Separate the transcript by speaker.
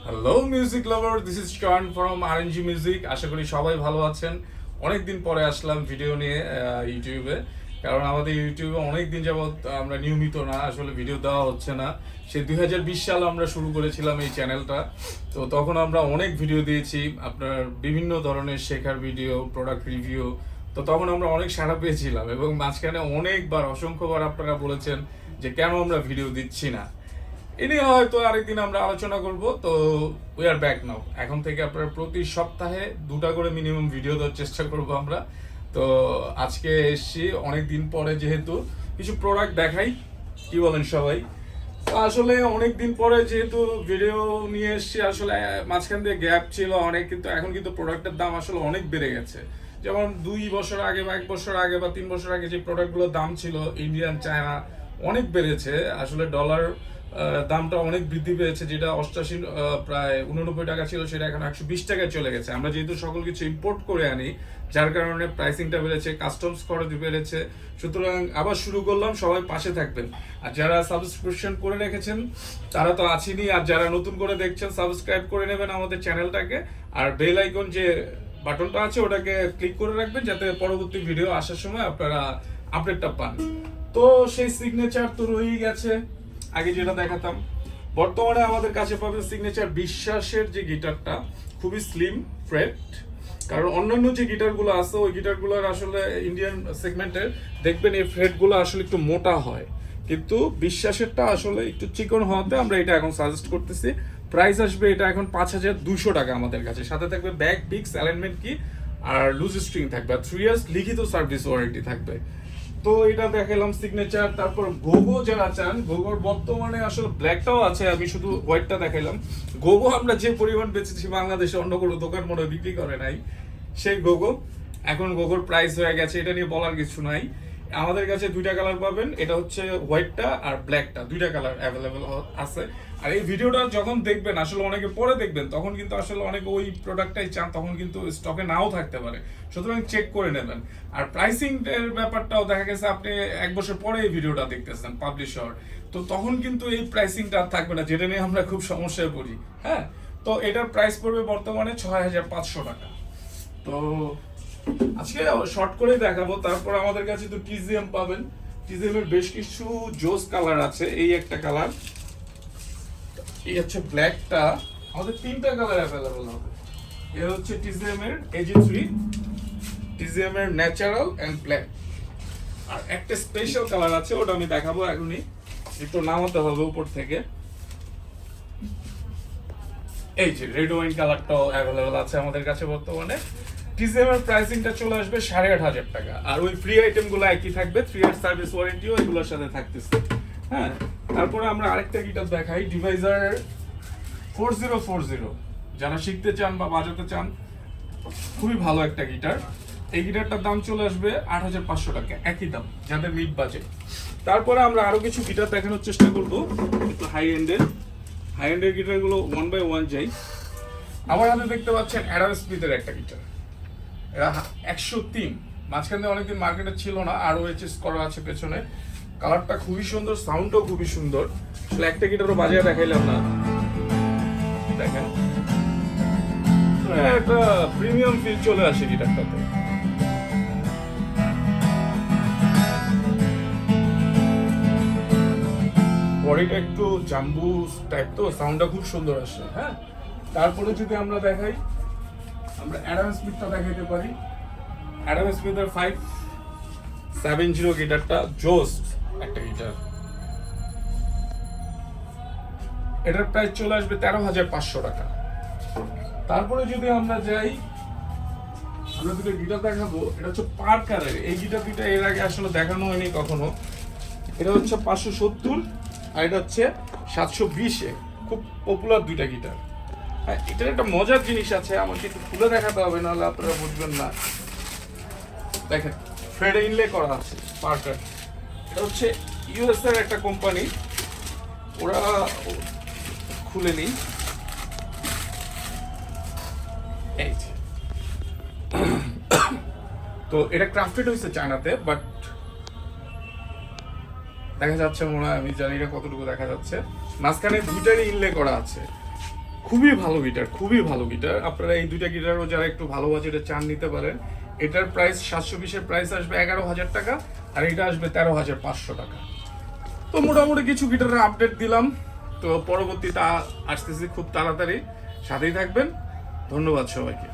Speaker 1: Hello music lover, this is Sean from RNG music. আশা করি সবাই ভালো আছেন। অনেকদিন পরে আসলাম ভিডিও নিয়ে ইউটিউবে, কারণ আমাদের ইউটিউবে অনেক দিন যাবৎ আমরা নিয়মিত না, আসলে ভিডিও দেওয়া হচ্ছে না। সে 2020 সালে আমরা শুরু করেছিলাম এই চ্যানেলটা। তো তখন আমরা অনেক ভিডিও দিয়েছি, আপনার বিভিন্ন ধরনের শেখার ভিডিও, প্রোডাক্ট রিভিউ। তো তখন আমরা অনেক সাড়া পেয়েছিলাম এবং মাঝখানে অনেকবার অসংখ্যবার আপনারা বলেছেন যে কেন আমরা ভিডিও দিচ্ছি না। এ নিয়ে হয়তো আরেকদিন আমরা আলোচনা করব। তো উই আর ব্যাক নাও। এখন থেকে আপনারা প্রতি সপ্তাহে 2টা করে মিনিমাম ভিডিও দেওয়ার চেষ্টা করব আমরা। তো আজকে এসছি অনেক দিন পরে, যেহেতু কিছু প্রোডাক্ট দেখাই, কি বলেন সবাই? তো আসলে অনেক দিন পরে যেহেতু ভিডিও নিয়ে এসছি, আসলে মাঝখান দিয়ে গ্যাপ ছিল অনেক, কিন্তু এখন কিন্তু প্রোডাক্টের দাম আসলে অনেক বেড়ে গেছে। যেমন 2 বছর আগে বা 1 বছর আগে বা 3 বছর আগে যে প্রোডাক্টগুলোর দাম ছিল ইন্ডিয়ান, চায়না, অনেক বেড়েছে। আসলে ডলার দামটা অনেক বৃদ্ধি পেয়েছে, যেটা 88 প্রায় 89 টাকা ছিল, সেটা এখন 120 টাকায় চলে গেছে। আমরা যেহেতু সকল কিছু ইম্পোর্ট করে আনি, যার কারণে প্রাইসিংটা বেড়েছে, কাস্টমস খরচ বেড়েছে। সুতরাং আবার শুরু করলাম, সবাই পাশে থাকবেন। আর যারা সাবস্ক্রিপশন করে রেখেছেন তারা তো আছেনই, আর যারা নতুন করে দেখছেন সাবস্ক্রাইব করে নেবেন আমাদের চ্যানেলটাকে। আর বেল আইকন যে বাটনটা আছে ওটাকে ক্লিক করে রাখবেন, যাতে পরবর্তী ভিডিও আসার সময় আপনারা আপডেটটা পান। তো সেই সিগনেচার তো রয়েই গেছে, আগে যেটা দেখাতাম। বর্তমানে আমাদের কাছে পাবেন সিগনেচার বিশ্বাসের যে গিটারটা, খুবই স্লিম ফ্রেট। কারণ অন্যান্য যে গিটারগুলো আছে ওই গিটারগুলোর আসলে ইন্ডিয়ান সেগমেন্টের দেখবেন এই ফ্রেটগুলো আসলে একটু মোটা হয়, কিন্তু বিশ্বাসেরটা আসলে একটু চিকন হওয়াতে আমরা এটা এখন সাজেস্ট করতেছি। প্রাইস আসবে এটা এখন 5200 টাকা আমাদের কাছে। সাথে থাকবে ব্যাক পিক্স, অ্যালাইনমেন্ট কি, আর লুজ স্ট্রিং থাকবে, আর 3 ইয়ার্স লিখিত সার্ভিস ওয়ারেন্টি থাকবে। তো এটা দেখালাম সিগনেচার। তারপর গোগো যারা চান, গোগোর বর্তমানে আসলে ব্ল্যাকটাও আছে, আমি শুধু হোয়াইটটা দেখাইলাম। গোগো আমরা যে পরিমাণ বেচেছি বাংলাদেশে অন্য কোনো দোকান মনে বিক্রি করে নাই, সেই গোগো এখন গোগোর প্রাইস হয়ে গেছে, এটা নিয়ে বলার কিছু নাই। আমাদের কাছে 2টা কালার পাবেন, এটা হচ্ছে হোয়াইটটা আর ব্ল্যাকটা, 2টা কালার অ্যাভেলেবেল আছে। আর এই ভিডিওটা যখন দেখবেন, আসলে অনেকে পরে দেখবেন, তখন কিন্তু আসলে অনেকে ওই প্রোডাক্টটাই চান, তখন কিন্তু স্টকে নাও থাকতে পারে। সুতরাং চেক করে নেবেন। আর প্রাইসিং এর ব্যাপারটাও দেখা গেছে আপনি 1 বছর পরে এই ভিডিওটা দেখতেছেন পাবলিশ হওয়ার, তো তখন কিন্তু এই প্রাইসিংটা থাকবে না, যেটা নিয়ে আমরা খুব সমস্যায় পড়ি। হ্যাঁ, তো এটার প্রাইস পড়বে বর্তমানে 6500 টাকা। তো আজকে শর্ট করে দেখাবো। তারপর আমাদের কাছে তো টিজিএম পাবেন। টিজিএম এর বেশ কিছু জোস কালার আছে। এই একটা কালার, এই হচ্ছে ব্ল্যাকটা। আমাদের 3টা কালার অ্যাভেলেবল হবে। এর হচ্ছে টিজিএম এর AG3, টিজিএম এর ন্যাচারাল এন্ড ব্ল্যাক। আর একটা স্পেশাল কালার আছে, ওটা আমি দেখাবো এখনই, একটু নামাতে হবে উপর থেকে। এই যে রেড ওয়াইন কালারটাও অ্যাভেলেবল আছে আমাদের কাছে বর্তমানে। টিজিএম এর প্রাইসিংটা চলে আসবে 8500 টাকা। আর ওই ফ্রি আইটেমগুলো একই থাকবে, 3 ইয়ার সার্ভিস ওয়ারেন্টিও এগুলোর সাথে থাকতেছে। হ্যাঁ, তারপরে আমরা আরেকটা গিটার দেখাই, ডিভাইজার 4040। যারা শিখতে চান বা বাজাতে চান, খুবই ভালো একটা গিটার। এই গিটারটার দাম চলে আসবে 8500 টাকা, একই দাম যাদের মিড বাজেট। তারপরে আমরা আরো কিছু গিটার দেখানোর চেষ্টা করবো, একটু হাই এন্ডের গিটারগুলো 1 by 1 যাই। আমার হাতে দেখতে পাচ্ছেন অ্যাডাম স্মিথের একটা গিটার, এটা 103। মাঝখানে অনেকদিন মার্কেটে ছিল না, আর OHS করা আছে পেছনে। কালারটা খুবই সুন্দর, সাউন্ডটাও খুবই সুন্দর। আসলে একটা গিটারও বাজিয়ে দেখাইলাম না, দেখেন একটা প্রিমিয়াম ফিল চলে আসে গিটারটাতে। বডিটা একটু জাম্বু টাইপ, তো সাউন্ডটা খুব সুন্দর আসে। হ্যাঁ, তারপরে যদি আমরা দেখাই, আমরা অ্যাডাম স্মিথটা দেখাইতে পারি। অ্যাডাম স্মিথের 570 গিটারটা জোস একটা গিটার। এটার প্রাইস চলে আসবে 13500 টাকা। তারপরে যদি আমরা যাই, আমরা দুটো গিটার দেখাবো। এটা হচ্ছে পার্কারের। এই গিটার দুটো এর আগে আসলে দেখানো হয়নি কখনো। এটা হচ্ছে 570, আর এটা হচ্ছে 720-এ। খুব পপুলার দুইটা গিটার। হ্যাঁ, এটার একটা মজার জিনিস আছে, আমাকে একটু খুলে দেখাতে হবে, নাহলে আপনারা বুঝবেন না। দেখেন, ফ্রেড ইনলে করা আছে পার্কার। এটা হচ্ছে ইউএস এর একটা কোম্পানি, ওরা খুলে নিই। এই যে, তো এটা ক্রাফটেড হয়েছে চায়নাতে, বাট দেখা যাচ্ছে মনে হয়, আমি জানি না কতটুকু দেখা যাচ্ছে, মাঝখানে দুইটারই ইনলে করা আছে। খুবই ভালো গিটার, খুবই ভালো গিটার। আপনারা এই দুইটা গিটারও যারা একটু ভালো বাজেটের চান নিতে পারেন। এটার প্রাইস 720-এর প্রাইস আসবে 11,000 টাকা, আর এটা আসবে 13,500 টাকা। তো মোটামুটি কিছু গিটারের আপডেট দিলাম। তো পরবর্তীতে আসতেছি খুব তাড়াতাড়ি, সাথেই থাকবেন। ধন্যবাদ সবাইকে।